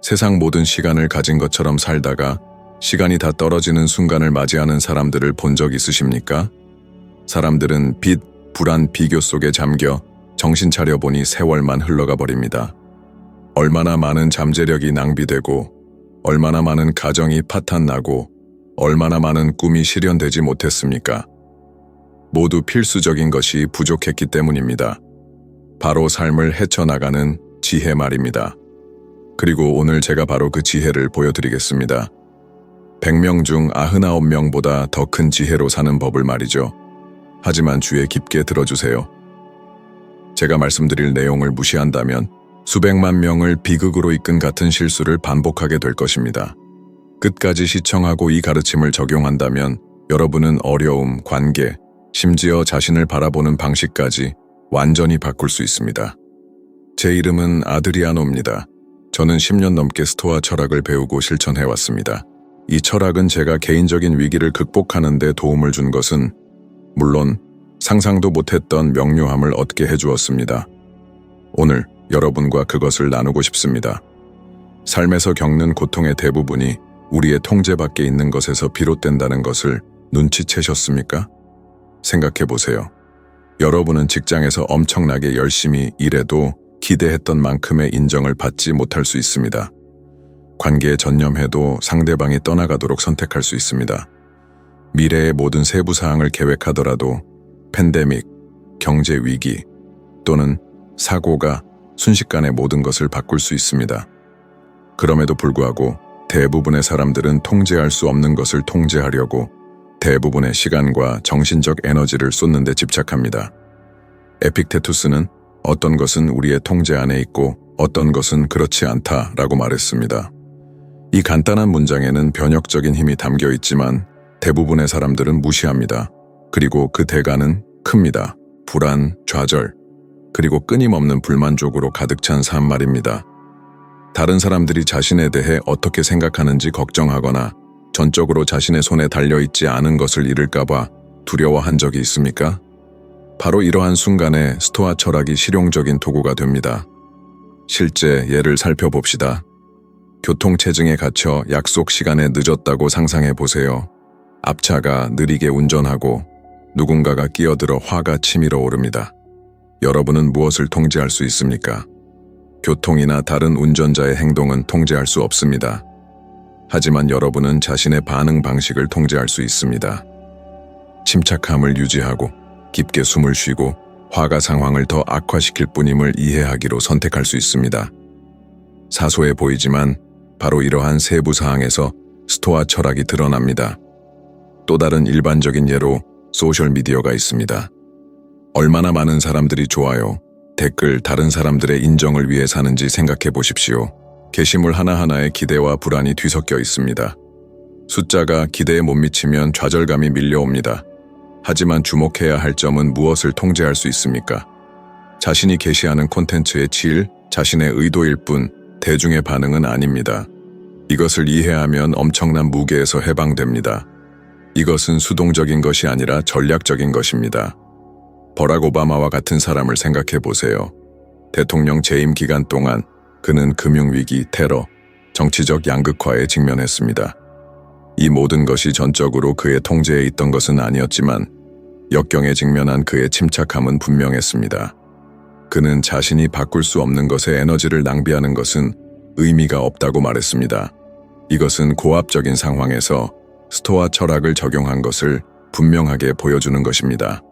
세상 모든 시간을 가진 것처럼 살다가 시간이 다 떨어지는 순간을 맞이하는 사람들을 본 적 있으십니까? 사람들은 빚, 불안, 비교 속에 잠겨 정신 차려보니 세월만 흘러가 버립니다. 얼마나 많은 잠재력이 낭비되고 얼마나 많은 가정이 파탄나고 얼마나 많은 꿈이 실현되지 못했습니까? 모두 필수적인 것이 부족했기 때문입니다. 바로 삶을 헤쳐나가는 지혜 말입니다. 그리고 오늘 제가 바로 그 지혜를 보여드리겠습니다. 100명 중 99명보다 더 큰 지혜로 사는 법을 말이죠. 하지만 주의 깊게 들어주세요. 제가 말씀드릴 내용을 무시한다면 수백만 명을 비극으로 이끈 같은 실수를 반복하게 될 것입니다. 끝까지 시청하고 이 가르침을 적용한다면 여러분은 어려움, 관계, 심지어 자신을 바라보는 방식까지 완전히 바꿀 수 있습니다. 제 이름은 아드리아노입니다. 저는 10년 넘게 스토아 철학을 배우고 실천해왔습니다. 이 철학은 제가 개인적인 위기를 극복하는 데 도움을 준 것은 물론 상상도 못했던 명료함을 얻게 해주었습니다. 오늘 여러분과 그것을 나누고 싶습니다. 삶에서 겪는 고통의 대부분이 우리의 통제 밖에 있는 것에서 비롯된다는 것을 눈치채셨습니까? 생각해보세요. 여러분은 직장에서 엄청나게 열심히 일해도 기대했던 만큼의 인정을 받지 못할 수 있습니다. 관계에 전념해도 상대방이 떠나가도록 선택할 수 있습니다. 미래의 모든 세부 사항을 계획하더라도 팬데믹, 경제 위기 또는 사고가 순식간에 모든 것을 바꿀 수 있습니다. 그럼에도 불구하고 대부분의 사람들은 통제할 수 없는 것을 통제하려고 대부분의 시간과 정신적 에너지를 쏟는 데 집착합니다. 에픽테투스는 어떤 것은 우리의 통제 안에 있고 어떤 것은 그렇지 않다라고 말했습니다. 이 간단한 문장에는 변혁적인 힘이 담겨 있지만 대부분의 사람들은 무시합니다. 그리고 그 대가는 큽니다. 불안, 좌절, 그리고 끊임없는 불만족으로 가득 찬 삶 말입니다. 다른 사람들이 자신에 대해 어떻게 생각하는지 걱정하거나 전적으로 자신의 손에 달려있지 않은 것을 잃을까봐 두려워한 적이 있습니까? 바로 이러한 순간에 스토아 철학이 실용적인 도구가 됩니다. 실제 예를 살펴봅시다. 교통체증에 갇혀 약속 시간에 늦었다고 상상해 보세요. 앞차가 느리게 운전하고 누군가가 끼어들어 화가 치밀어 오릅니다. 여러분은 무엇을 통제할 수 있습니까? 교통이나 다른 운전자의 행동은 통제할 수 없습니다. 하지만 여러분은 자신의 반응 방식을 통제할 수 있습니다. 침착함을 유지하고 깊게 숨을 쉬고 화가 상황을 더 악화시킬 뿐임을 이해하기로 선택할 수 있습니다. 사소해 보이지만 바로 이러한 세부 사항에서 스토아 철학이 드러납니다. 또 다른 일반적인 예로 소셜미디어가 있습니다. 얼마나 많은 사람들이 좋아요, 댓글, 다른 사람들의 인정을 위해 사는지 생각해 보십시오. 게시물 하나하나에 기대와 불안이 뒤섞여 있습니다. 숫자가 기대에 못 미치면 좌절감이 밀려옵니다. 하지만 주목해야 할 점은 무엇을 통제할 수 있습니까? 자신이 게시하는 콘텐츠의 질, 자신의 의도일 뿐 대중의 반응은 아닙니다. 이것을 이해하면 엄청난 무게에서 해방됩니다. 이것은 수동적인 것이 아니라 전략적인 것입니다. 버락 오바마와 같은 사람을 생각해 보세요. 대통령 재임 기간 동안 그는 금융위기, 테러, 정치적 양극화에 직면했습니다. 이 모든 것이 전적으로 그의 통제에 있던 것은 아니었지만 역경에 직면한 그의 침착함은 분명했습니다. 그는 자신이 바꿀 수 없는 것에 에너지를 낭비하는 것은 의미가 없다고 말했습니다. 이것은 고압적인 상황에서 스토아 철학을 적용한 것을 분명하게 보여주는 것입니다.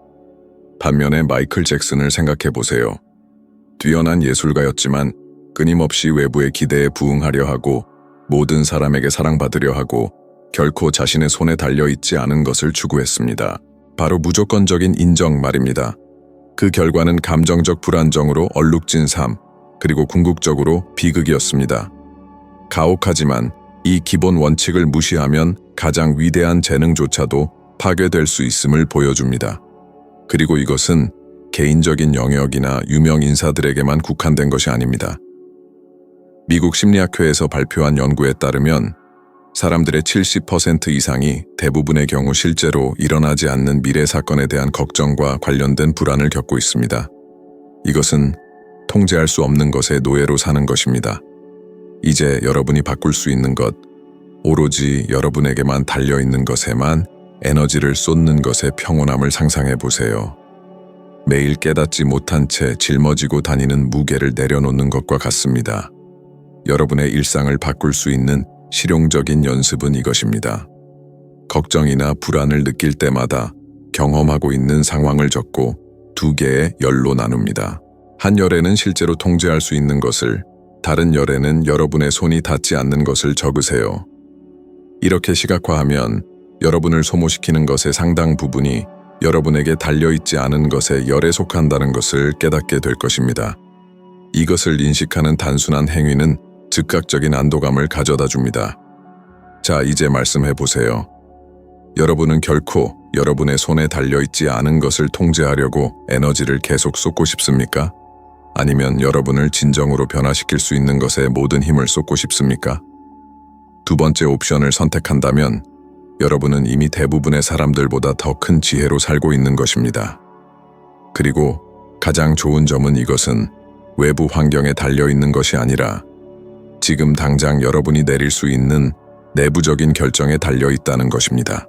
반면에 마이클 잭슨을 생각해 보세요. 뛰어난 예술가였지만 끊임없이 외부의 기대에 부응하려 하고 모든 사람에게 사랑받으려 하고 결코 자신의 손에 달려있지 않은 것을 추구했습니다. 바로 무조건적인 인정 말입니다. 그 결과는 감정적 불안정으로 얼룩진 삶, 그리고 궁극적으로 비극이었습니다. 가혹하지만 이 기본 원칙을 무시하면 가장 위대한 재능조차도 파괴될 수 있음을 보여줍니다. 그리고 이것은 개인적인 영역이나 유명 인사들에게만 국한된 것이 아닙니다. 미국 심리학회에서 발표한 연구에 따르면 사람들의 70% 이상이 대부분의 경우 실제로 일어나지 않는 미래 사건에 대한 걱정과 관련된 불안을 겪고 있습니다. 이것은 통제할 수 없는 것의 노예로 사는 것입니다. 이제 여러분이 바꿀 수 있는 것, 오로지 여러분에게만 달려있는 것에만 에너지를 쏟는 것의 평온함을 상상해 보세요. 매일 깨닫지 못한 채 짊어지고 다니는 무게를 내려놓는 것과 같습니다. 여러분의 일상을 바꿀 수 있는 실용적인 연습은 이것입니다. 걱정이나 불안을 느낄 때마다 경험하고 있는 상황을 적고 2개의 열로 나눕니다. 한 열에는 실제로 통제할 수 있는 것을, 다른 열에는 여러분의 손이 닿지 않는 것을 적으세요. 이렇게 시각화하면 여러분을 소모시키는 것의 상당 부분이 여러분에게 달려있지 않은 것의 열에 속한다는 것을 깨닫게 될 것입니다. 이것을 인식하는 단순한 행위는 즉각적인 안도감을 가져다 줍니다. 자, 이제 말씀해 보세요. 여러분은 결코 여러분의 손에 달려있지 않은 것을 통제하려고 에너지를 계속 쏟고 싶습니까? 아니면 여러분을 진정으로 변화시킬 수 있는 것에 모든 힘을 쏟고 싶습니까? 두 번째 옵션을 선택한다면 여러분은 이미 대부분의 사람들보다 더 큰 지혜로 살고 있는 것입니다. 그리고 가장 좋은 점은 이것은 외부 환경에 달려있는 것이 아니라 지금 당장 여러분이 내릴 수 있는 내부적인 결정에 달려있다는 것입니다.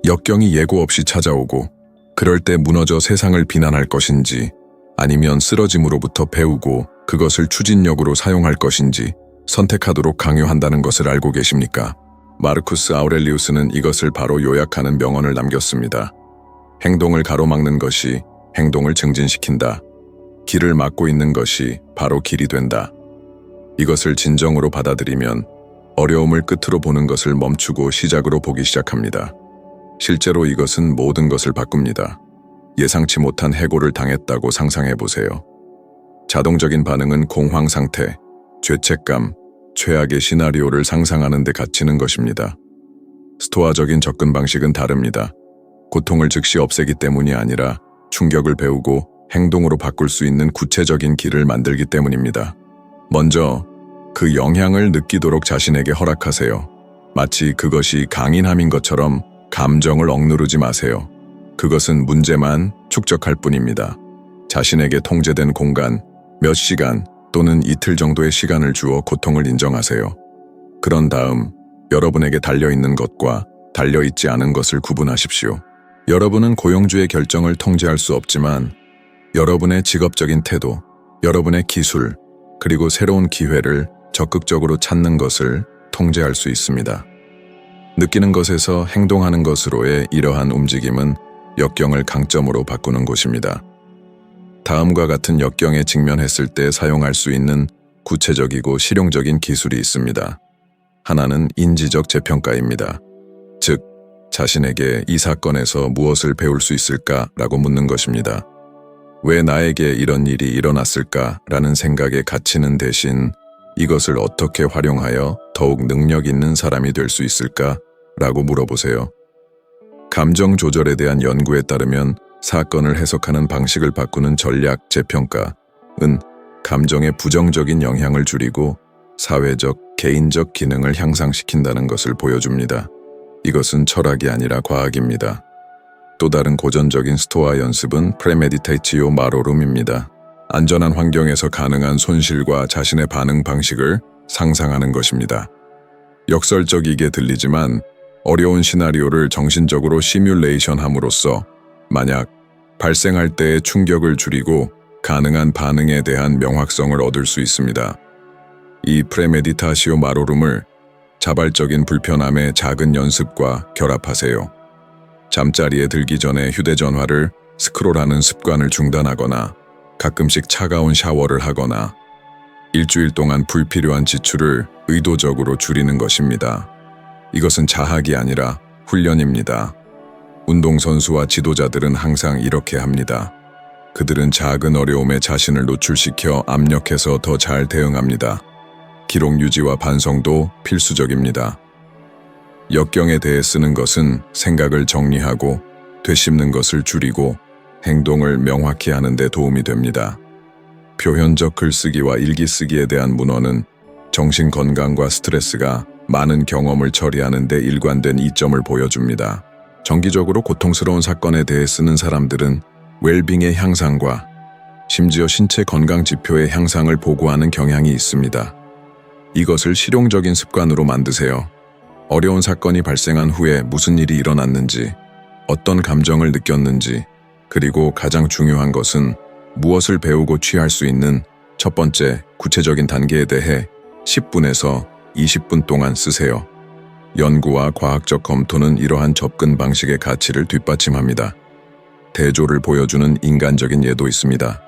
역경이 예고 없이 찾아오고 그럴 때 무너져 세상을 비난할 것인지 아니면 쓰러짐으로부터 배우고 그것을 추진력으로 사용할 것인지 선택하도록 강요한다는 것을 알고 계십니까? 마르쿠스 아우렐리우스는 이것을 바로 요약하는 명언을 남겼습니다. 행동을 가로막는 것이 행동을 증진시킨다. 길을 막고 있는 것이 바로 길이 된다. 이것을 진정으로 받아들이면 어려움을 끝으로 보는 것을 멈추고 시작으로 보기 시작합니다. 실제로 이것은 모든 것을 바꿉니다. 예상치 못한 해고를 당했다고 상상해 보세요. 자동적인 반응은 공황 상태, 죄책감, 최악의 시나리오를 상상하는 데 갇히는 것입니다. 스토아적인 접근 방식은 다릅니다. 고통을 즉시 없애기 때문이 아니라 충격을 배우고 행동으로 바꿀 수 있는 구체적인 길을 만들기 때문입니다. 먼저 그 영향을 느끼도록 자신에게 허락하세요. 마치 그것이 강인함인 것처럼 감정을 억누르지 마세요. 그것은 문제만 축적할 뿐입니다. 자신에게 통제된 공간, 몇 시간 또는 이틀 정도의 시간을 주어 고통을 인정하세요. 그런 다음 여러분에게 달려있는 것과 달려있지 않은 것을 구분하십시오. 여러분은 고용주의 결정을 통제할 수 없지만 여러분의 직업적인 태도, 여러분의 기술, 그리고 새로운 기회를 적극적으로 찾는 것을 통제할 수 있습니다. 느끼는 것에서 행동하는 것으로의 이러한 움직임은 역경을 강점으로 바꾸는 곳입니다. 다음과 같은 역경에 직면했을 때 사용할 수 있는 구체적이고 실용적인 기술이 있습니다. 하나는 인지적 재평가입니다. 즉, 자신에게 이 사건에서 무엇을 배울 수 있을까라고 묻는 것입니다. 왜 나에게 이런 일이 일어났을까라는 생각에 갇히는 대신 이것을 어떻게 활용하여 더욱 능력 있는 사람이 될 수 있을까라고 물어보세요. 감정 조절에 대한 연구에 따르면 사건을 해석하는 방식을 바꾸는 전략 재평가은 감정의 부정적인 영향을 줄이고 사회적, 개인적 기능을 향상시킨다는 것을 보여줍니다. 이것은 철학이 아니라 과학입니다. 또 다른 고전적인 스토아 연습은 프레메디테이치오 마로룸입니다. 안전한 환경에서 가능한 손실과 자신의 반응 방식을 상상하는 것입니다. 역설적이게 들리지만 어려운 시나리오를 정신적으로 시뮬레이션함으로써 만약 발생할 때의 충격을 줄이고 가능한 반응에 대한 명확성을 얻을 수 있습니다. 이 프레메디타시오 마로룸을 자발적인 불편함의 작은 연습과 결합하세요. 잠자리에 들기 전에 휴대전화를 스크롤하는 습관을 중단하거나 가끔씩 차가운 샤워를 하거나 일주일 동안 불필요한 지출을 의도적으로 줄이는 것입니다. 이것은 자학이 아니라 훈련입니다. 운동선수와 지도자들은 항상 이렇게 합니다. 그들은 작은 어려움에 자신을 노출시켜 압력해서 더 잘 대응합니다. 기록 유지와 반성도 필수적입니다. 역경에 대해 쓰는 것은 생각을 정리하고 되씹는 것을 줄이고 행동을 명확히 하는 데 도움이 됩니다. 표현적 글쓰기와 일기쓰기에 대한 문헌은 정신 건강과 스트레스가 많은 경험을 처리하는 데 일관된 이점을 보여줍니다. 정기적으로 고통스러운 사건에 대해 쓰는 사람들은 웰빙의 향상과 심지어 신체 건강 지표의 향상을 보고하는 경향이 있습니다. 이것을 실용적인 습관으로 만드세요. 어려운 사건이 발생한 후에 무슨 일이 일어났는지, 어떤 감정을 느꼈는지, 그리고 가장 중요한 것은 무엇을 배우고 취할 수 있는 첫 번째 구체적인 단계에 대해 10분에서 20분 동안 쓰세요. 연구와 과학적 검토는 이러한 접근 방식의 가치를 뒷받침합니다. 대조를 보여주는 인간적인 예도 있습니다.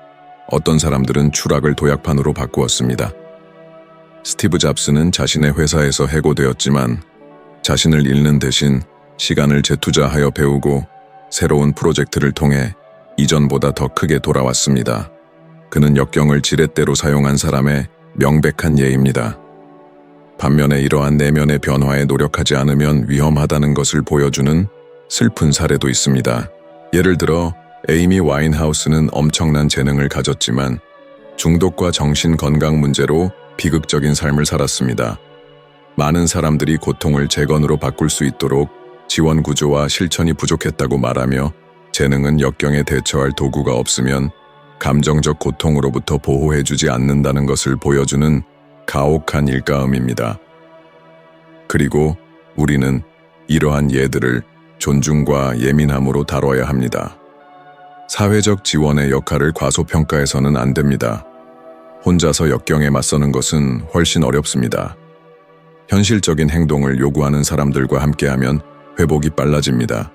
어떤 사람들은 추락을 도약판으로 바꾸었습니다. 스티브 잡스는 자신의 회사에서 해고되었지만 자신을 잃는 대신 시간을 재투자하여 배우고 새로운 프로젝트를 통해 이전보다 더 크게 돌아왔습니다. 그는 역경을 지렛대로 사용한 사람의 명백한 예입니다. 반면에 이러한 내면의 변화에 노력하지 않으면 위험하다는 것을 보여주는 슬픈 사례도 있습니다. 예를 들어 에이미 와인하우스는 엄청난 재능을 가졌지만 중독과 정신 건강 문제로 비극적인 삶을 살았습니다. 많은 사람들이 고통을 재건으로 바꿀 수 있도록 지원 구조와 실천이 부족했다고 말하며 재능은 역경에 대처할 도구가 없으면 감정적 고통으로부터 보호해주지 않는다는 것을 보여주는 가혹한 일가음입니다. 그리고 우리는 이러한 예들을 존중과 예민함으로 다뤄야 합니다. 사회적 지원의 역할을 과소평가해서는 안 됩니다. 혼자서 역경에 맞서는 것은 훨씬 어렵습니다. 현실적인 행동을 요구하는 사람들과 함께하면 회복이 빨라집니다.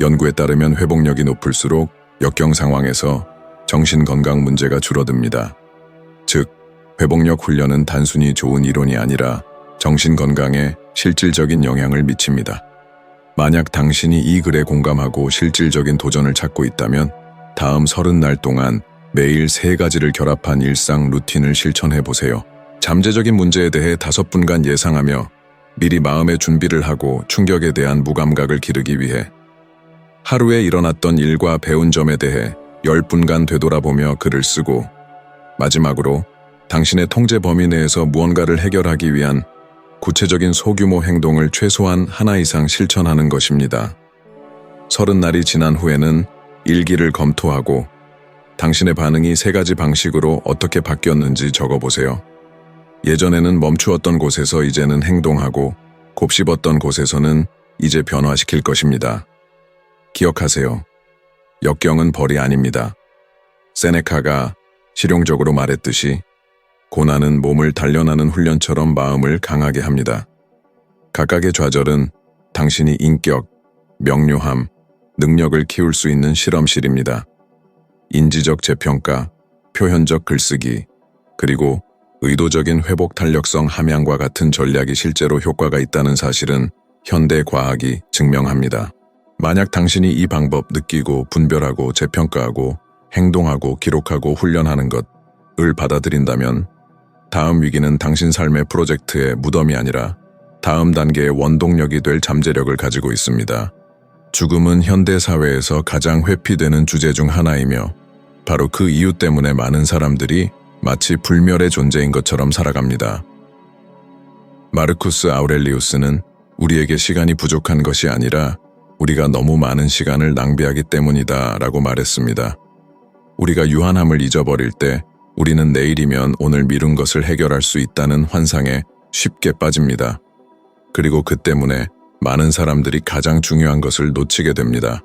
연구에 따르면 회복력이 높을수록 역경 상황에서 정신건강 문제가 줄어듭니다. 즉, 회복력 훈련은 단순히 좋은 이론이 아니라 정신건강에 실질적인 영향을 미칩니다. 만약 당신이 이 글에 공감하고 실질적인 도전을 찾고 있다면 다음 30날 동안 매일 3가지를 결합한 일상 루틴을 실천해 보세요. 잠재적인 문제에 대해 5분간 예상하며 미리 마음의 준비를 하고 충격에 대한 무감각을 기르기 위해 하루에 일어났던 일과 배운 점에 대해 10분간 되돌아보며 글을 쓰고 마지막으로 당신의 통제 범위 내에서 무언가를 해결하기 위한 구체적인 소규모 행동을 최소한 하나 이상 실천하는 것입니다. 30날이 지난 후에는 일기를 검토하고 당신의 반응이 3가지 방식으로 어떻게 바뀌었는지 적어보세요. 예전에는 멈추었던 곳에서 이제는 행동하고 곱씹었던 곳에서는 이제 변화시킬 것입니다. 기억하세요. 역경은 벌이 아닙니다. 세네카가 실용적으로 말했듯이 고난은 몸을 단련하는 훈련처럼 마음을 강하게 합니다. 각각의 좌절은 당신이 인격, 명료함, 능력을 키울 수 있는 실험실입니다. 인지적 재평가, 표현적 글쓰기, 그리고 의도적인 회복 탄력성 함양과 같은 전략이 실제로 효과가 있다는 사실은 현대 과학이 증명합니다. 만약 당신이 이 방법 느끼고 분별하고 재평가하고 행동하고 기록하고 훈련하는 것을 받아들인다면 다음 위기는 당신 삶의 프로젝트의 무덤이 아니라 다음 단계의 원동력이 될 잠재력을 가지고 있습니다. 죽음은 현대 사회에서 가장 회피되는 주제 중 하나이며 바로 그 이유 때문에 많은 사람들이 마치 불멸의 존재인 것처럼 살아갑니다. 마르쿠스 아우렐리우스는 우리에게 시간이 부족한 것이 아니라 우리가 너무 많은 시간을 낭비하기 때문이다 라고 말했습니다. 우리가 유한함을 잊어버릴 때 우리는 내일이면 오늘 미룬 것을 해결할 수 있다는 환상에 쉽게 빠집니다. 그리고 그 때문에 많은 사람들이 가장 중요한 것을 놓치게 됩니다.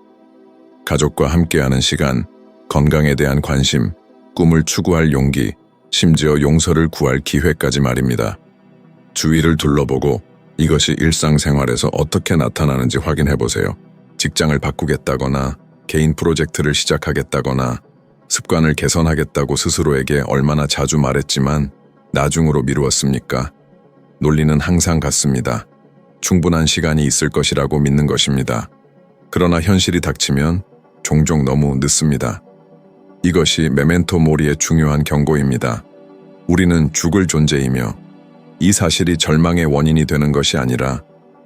가족과 함께하는 시간, 건강에 대한 관심, 꿈을 추구할 용기, 심지어 용서를 구할 기회까지 말입니다. 주위를 둘러보고 이것이 일상생활에서 어떻게 나타나는지 확인해보세요. 직장을 바꾸겠다거나 개인 프로젝트를 시작하겠다거나 습관을 개선하겠다고 스스로에게 얼마나 자주 말했지만 나중으로 미루었습니까? 논리는 항상 같습니다. 충분한 시간이 있을 것이라고 믿는 것입니다. 그러나 현실이 닥치면 종종 너무 늦습니다. 이것이 메멘토 모리의 중요한 경고입니다. 우리는 죽을 존재이며 이 사실이 절망의 원인이 되는 것이 아니라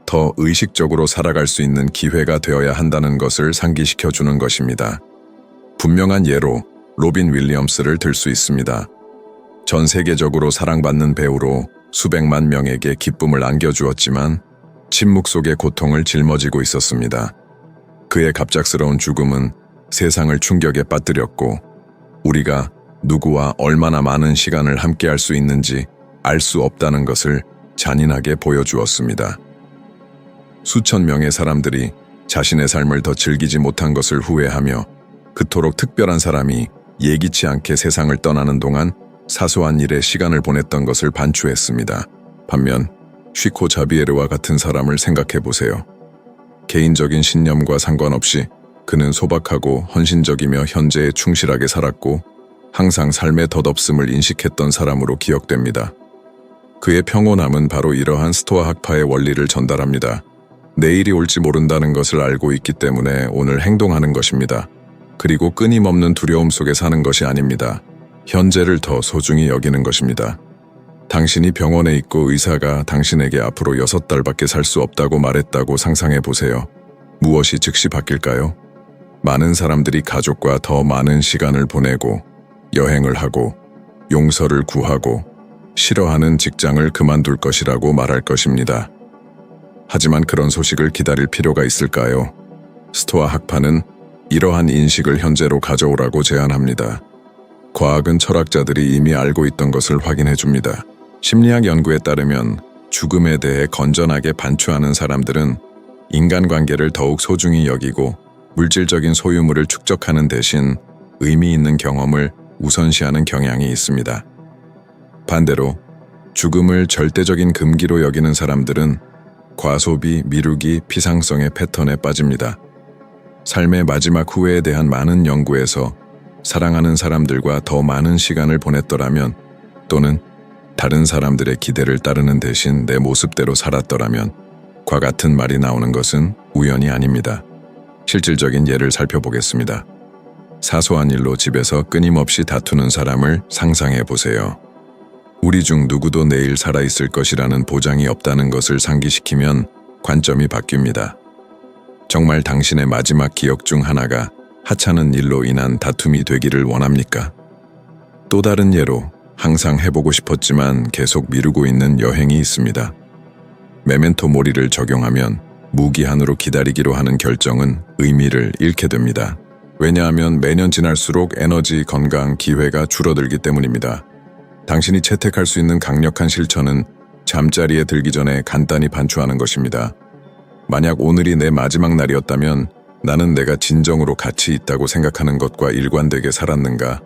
더 의식적으로 살아갈 수 있는 기회가 되어야 한다는 것을 상기시켜 주는 것입니다. 분명한 예로 로빈 윌리엄스를 들 수 있습니다. 전 세계적으로 사랑받는 배우로 수백만 명에게 기쁨을 안겨주었지만 침묵 속의 고통을 짊어지고 있었습니다. 그의 갑작스러운 죽음은 세상을 충격에 빠뜨렸고 우리가 누구와 얼마나 많은 시간을 함께할 수 있는지 알 수 없다는 것을 잔인하게 보여주었습니다. 수천 명의 사람들이 자신의 삶을 더 즐기지 못한 것을 후회하며 그토록 특별한 사람이 예기치 않게 세상을 떠나는 동안 사소한 일에 시간을 보냈던 것을 반추했습니다. 반면 쉬코 자비에르와 같은 사람을 생각해 보세요. 개인적인 신념과 상관없이 그는 소박하고 헌신적이며 현재에 충실하게 살았고 항상 삶의 덧없음을 인식했던 사람으로 기억됩니다. 그의 평온함은 바로 이러한 스토아 학파의 원리를 전달합니다. 내일이 올지 모른다는 것을 알고 있기 때문에 오늘 행동하는 것입니다. 그리고 끊임없는 두려움 속에 사는 것이 아닙니다. 현재를 더 소중히 여기는 것입니다. 당신이 병원에 있고 의사가 당신에게 앞으로 6달밖에 살 수 없다고 말했다고 상상해 보세요. 무엇이 즉시 바뀔까요? 많은 사람들이 가족과 더 많은 시간을 보내고 여행을 하고 용서를 구하고 싫어하는 직장을 그만둘 것이라고 말할 것입니다. 하지만 그런 소식을 기다릴 필요가 있을까요? 스토아 학파는 이러한 인식을 현재로 가져오라고 제안합니다. 과학은 철학자들이 이미 알고 있던 것을 확인해 줍니다. 심리학 연구에 따르면 죽음에 대해 건전하게 반추하는 사람들은 인간관계를 더욱 소중히 여기고 물질적인 소유물을 축적하는 대신 의미 있는 경험을 우선시하는 경향이 있습니다. 반대로 죽음을 절대적인 금기로 여기는 사람들은 과소비, 미루기, 피상성의 패턴에 빠집니다. 삶의 마지막 후회에 대한 많은 연구에서 사랑하는 사람들과 더 많은 시간을 보냈더라면 또는 다른 사람들의 기대를 따르는 대신 내 모습대로 살았더라면 과 같은 말이 나오는 것은 우연이 아닙니다. 실질적인 예를 살펴보겠습니다. 사소한 일로 집에서 끊임없이 다투는 사람을 상상해 보세요. 우리 중 누구도 내일 살아있을 것이라는 보장이 없다는 것을 상기시키면 관점이 바뀝니다. 정말 당신의 마지막 기억 중 하나가 하찮은 일로 인한 다툼이 되기를 원합니까? 또 다른 예로 항상 해보고 싶었지만 계속 미루고 있는 여행이 있습니다. 메멘토 모리를 적용하면 무기한으로 기다리기로 하는 결정은 의미를 잃게 됩니다. 왜냐하면 매년 지날수록 에너지, 건강, 기회가 줄어들기 때문입니다. 당신이 채택할 수 있는 강력한 실천은 잠자리에 들기 전에 간단히 반추하는 것입니다. 만약 오늘이 내 마지막 날이었다면 나는 내가 진정으로 가치 있다고 생각하는 것과 일관되게 살았는가?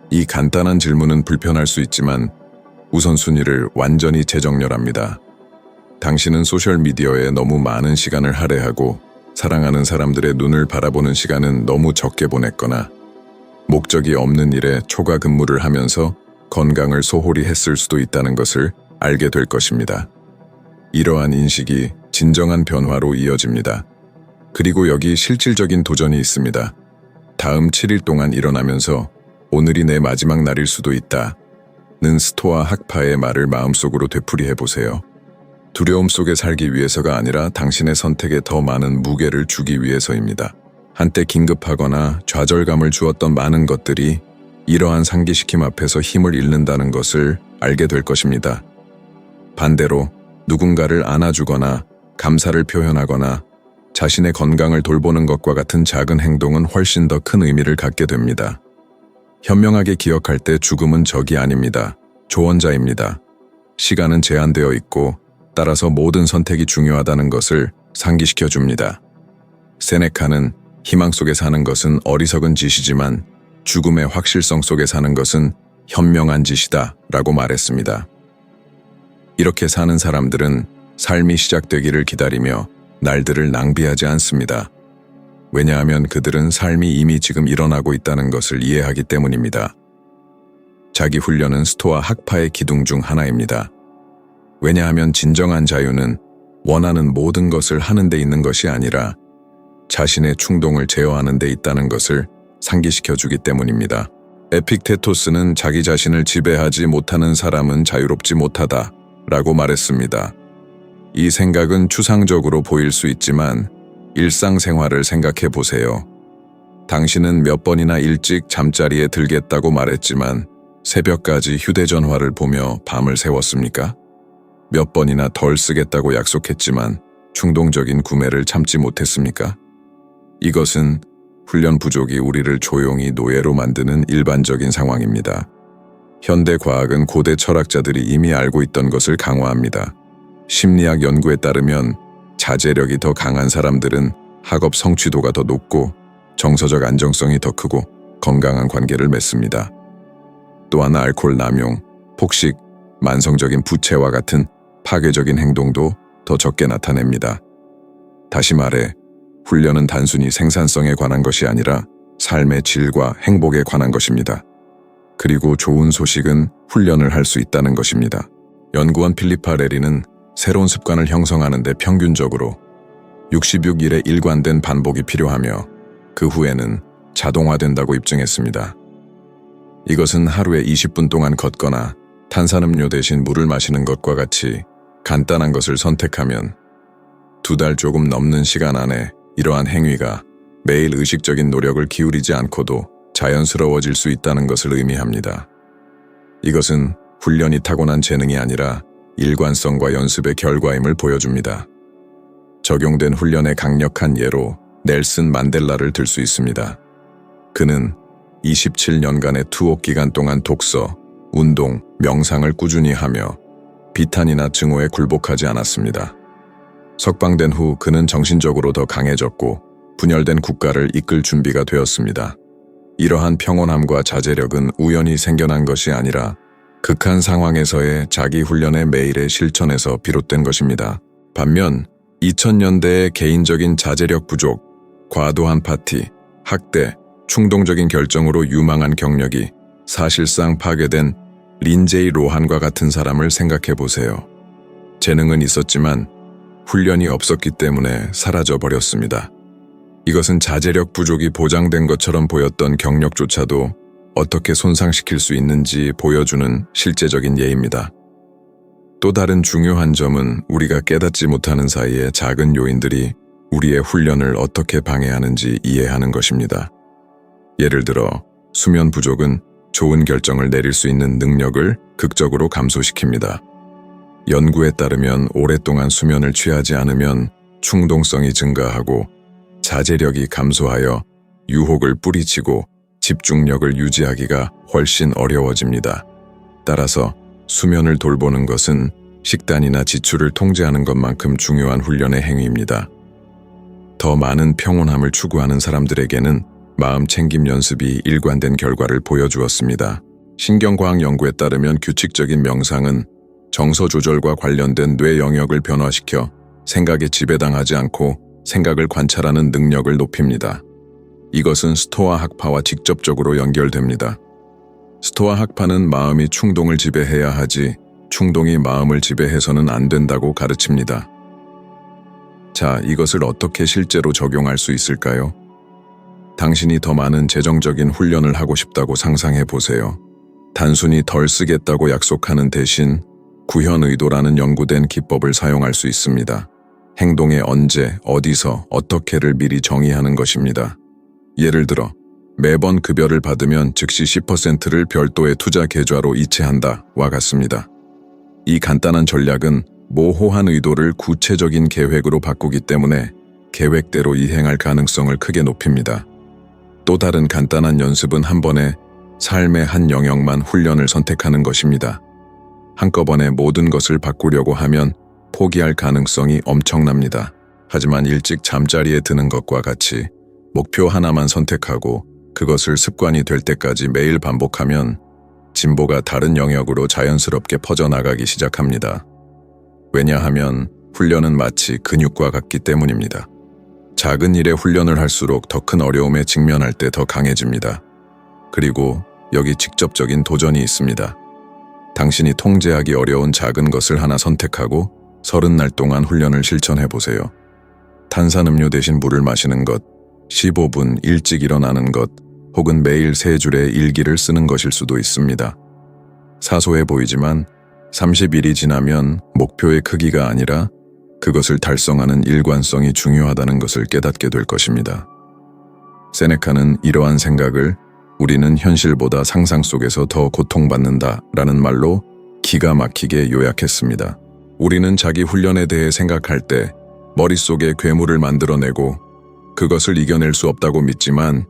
이 간단한 질문은 불편할 수 있지만 우선순위를 완전히 재정렬합니다. 당신은 소셜미디어에 너무 많은 시간을 할애하고 사랑하는 사람들의 눈을 바라보는 시간은 너무 적게 보냈거나 목적이 없는 일에 초과 근무를 하면서 건강을 소홀히 했을 수도 있다는 것을 알게 될 것입니다. 이러한 인식이 진정한 변화로 이어집니다. 그리고 여기 실질적인 도전이 있습니다. 다음 7일 동안 일어나면서 오늘이 내 마지막 날일 수도 있다는 스토아 학파의 말을 마음속으로 되풀이해 보세요. 두려움 속에 살기 위해서가 아니라 당신의 선택에 더 많은 무게를 주기 위해서입니다. 한때 긴급하거나 좌절감을 주었던 많은 것들이 이러한 상기시킴 앞에서 힘을 잃는다는 것을 알게 될 것입니다. 반대로 누군가를 안아주거나 감사를 표현하거나 자신의 건강을 돌보는 것과 같은 작은 행동은 훨씬 더 큰 의미를 갖게 됩니다. 현명하게 기억할 때 죽음은 적이 아닙니다. 조언자입니다. 시간은 제한되어 있고 따라서 모든 선택이 중요하다는 것을 상기시켜 줍니다. 세네카는 희망 속에 사는 것은 어리석은 짓이지만 죽음의 확실성 속에 사는 것은 현명한 짓이다 라고 말했습니다. 이렇게 사는 사람들은 삶이 시작되기를 기다리며 날들을 낭비하지 않습니다. 왜냐하면 그들은 삶이 이미 지금 일어나고 있다는 것을 이해하기 때문입니다. 자기 훈련은 스토아 학파의 기둥 중 하나입니다. 왜냐하면 진정한 자유는 원하는 모든 것을 하는 데 있는 것이 아니라 자신의 충동을 제어하는 데 있다는 것을 상기시켜 주기 때문입니다. 에픽테토스는 자기 자신을 지배하지 못하는 사람은 자유롭지 못하다 라고 말했습니다. 이 생각은 추상적으로 보일 수 있지만 일상생활을 생각해 보세요. 당신은 몇 번이나 일찍 잠자리에 들겠다고 말했지만 새벽까지 휴대전화를 보며 밤을 새웠습니까? 몇 번이나 덜 쓰겠다고 약속했지만 충동적인 구매를 참지 못했습니까? 이것은 훈련 부족이 우리를 조용히 노예로 만드는 일반적인 상황입니다. 현대 과학은 고대 철학자들이 이미 알고 있던 것을 강화합니다. 심리학 연구에 따르면 자제력이 더 강한 사람들은 학업 성취도가 더 높고 정서적 안정성이 더 크고 건강한 관계를 맺습니다. 또한 알코올 남용, 폭식, 만성적인 부채와 같은 파괴적인 행동도 더 적게 나타냅니다. 다시 말해, 훈련은 단순히 생산성에 관한 것이 아니라 삶의 질과 행복에 관한 것입니다. 그리고 좋은 소식은 훈련을 할 수 있다는 것입니다. 연구원 필리파 레리는 새로운 습관을 형성하는 데 평균적으로 66일의 일관된 반복이 필요하며 그 후에는 자동화된다고 입증했습니다. 이것은 하루에 20분 동안 걷거나 탄산음료 대신 물을 마시는 것과 같이 간단한 것을 선택하면 2달 조금 넘는 시간 안에 이러한 행위가 매일 의식적인 노력을 기울이지 않고도 자연스러워질 수 있다는 것을 의미합니다. 이것은 훈련이 타고난 재능이 아니라 일관성과 연습의 결과임을 보여줍니다. 적용된 훈련의 강력한 예로 넬슨 만델라를 들 수 있습니다. 그는 27년간의 투옥 기간 동안 독서, 운동, 명상을 꾸준히 하며 비탄이나 증오에 굴복하지 않았습니다. 석방된 후 그는 정신적으로 더 강해졌고 분열된 국가를 이끌 준비가 되었습니다. 이러한 평온함과 자제력은 우연히 생겨난 것이 아니라 극한 상황에서의 자기 훈련의 매일의 실천에서 비롯된 것입니다. 반면 2000년대의 개인적인 자제력 부족, 과도한 파티, 학대, 충동적인 결정으로 유망한 경력이 사실상 파괴된 린제이 로한과 같은 사람을 생각해 보세요. 재능은 있었지만 훈련이 없었기 때문에 사라져 버렸습니다. 이것은 자제력 부족이 보장된 것처럼 보였던 경력조차도 어떻게 손상시킬 수 있는지 보여주는 실제적인 예입니다. 또 다른 중요한 점은 우리가 깨닫지 못하는 사이에 작은 요인들이 우리의 훈련을 어떻게 방해하는지 이해하는 것입니다. 예를 들어 수면 부족은 좋은 결정을 내릴 수 있는 능력을 극적으로 감소시킵니다. 연구에 따르면 오랫동안 수면을 취하지 않으면 충동성이 증가하고 자제력이 감소하여 유혹을 뿌리치고 집중력을 유지하기가 훨씬 어려워집니다. 따라서 수면을 돌보는 것은 식단이나 지출을 통제하는 것만큼 중요한 훈련의 행위입니다. 더 많은 평온함을 추구하는 사람들에게는 마음 챙김 연습이 일관된 결과를 보여주었습니다. 신경과학 연구에 따르면 규칙적인 명상은 정서 조절과 관련된 뇌 영역을 변화시켜 생각에 지배당하지 않고 생각을 관찰하는 능력을 높입니다. 이것은 스토아 학파와 직접적으로 연결됩니다. 스토아 학파는 마음이 충동을 지배해야 하지 충동이 마음을 지배해서는 안 된다고 가르칩니다. 자, 이것을 어떻게 실제로 적용할 수 있을까요? 당신이 더 많은 재정적인 훈련을 하고 싶다고 상상해 보세요. 단순히 덜 쓰겠다고 약속하는 대신 구현의도라는 연구된 기법을 사용할 수 있습니다. 행동의 언제, 어디서, 어떻게를 미리 정의하는 것입니다. 예를 들어 매번 급여를 받으면 즉시 10%를 별도의 투자 계좌로 이체한다와 같습니다. 이 간단한 전략은 모호한 의도를 구체적인 계획으로 바꾸기 때문에 계획대로 이행할 가능성을 크게 높입니다. 또 다른 간단한 연습은 한 번에 삶의 한 영역만 훈련을 선택하는 것입니다. 한꺼번에 모든 것을 바꾸려고 하면 포기할 가능성이 엄청납니다. 하지만 일찍 잠자리에 드는 것과 같이 목표 하나만 선택하고 그것을 습관이 될 때까지 매일 반복하면 진보가 다른 영역으로 자연스럽게 퍼져나가기 시작합니다. 왜냐하면 훈련은 마치 근육과 같기 때문입니다. 작은 일에 훈련을 할수록 더 큰 어려움에 직면할 때 더 강해집니다. 그리고 여기 직접적인 도전이 있습니다. 당신이 통제하기 어려운 작은 것을 하나 선택하고 30날 동안 훈련을 실천해 보세요. 탄산음료 대신 물을 마시는 것, 15분 일찍 일어나는 것, 혹은 매일 3줄의 일기를 쓰는 것일 수도 있습니다. 사소해 보이지만 30일이 지나면 목표의 크기가 아니라 그것을 달성하는 일관성이 중요하다는 것을 깨닫게 될 것입니다. 세네카는 이러한 생각을 우리는 현실보다 상상 속에서 더 고통받는다 라는 말로 기가 막히게 요약했습니다. 우리는 자기 훈련에 대해 생각할 때 머릿속에 괴물을 만들어내고 그것을 이겨낼 수 없다고 믿지만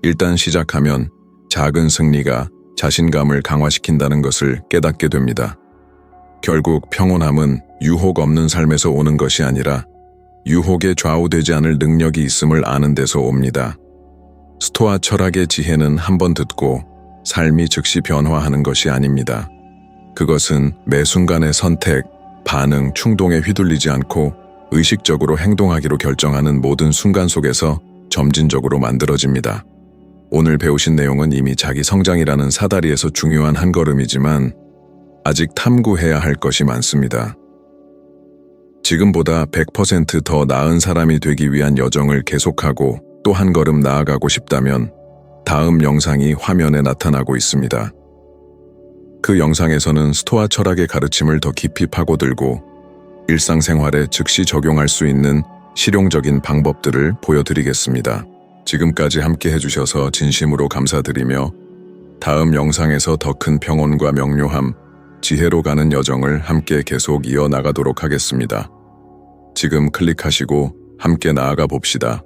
일단 시작하면 작은 승리가 자신감을 강화시킨다는 것을 깨닫게 됩니다. 결국 평온함은 유혹 없는 삶에서 오는 것이 아니라 유혹에 좌우되지 않을 능력이 있음을 아는 데서 옵니다. 스토아 철학의 지혜는 한번 듣고 삶이 즉시 변화하는 것이 아닙니다. 그것은 매 순간의 선택, 반응, 충동에 휘둘리지 않고 의식적으로 행동하기로 결정하는 모든 순간 속에서 점진적으로 만들어집니다. 오늘 배우신 내용은 이미 자기 성장이라는 사다리에서 중요한 한 걸음이지만 아직 탐구해야 할 것이 많습니다. 지금보다 100% 더 나은 사람이 되기 위한 여정을 계속하고 또 한 걸음 나아가고 싶다면 다음 영상이 화면에 나타나고 있습니다. 그 영상에서는 스토아 철학의 가르침을 더 깊이 파고들고 일상생활에 즉시 적용할 수 있는 실용적인 방법들을 보여드리겠습니다. 지금까지 함께 해주셔서 진심으로 감사드리며 다음 영상에서 더 큰 평온과 명료함, 지혜로 가는 여정을 함께 계속 이어나가도록 하겠습니다. 지금 클릭하시고 함께 나아가 봅시다.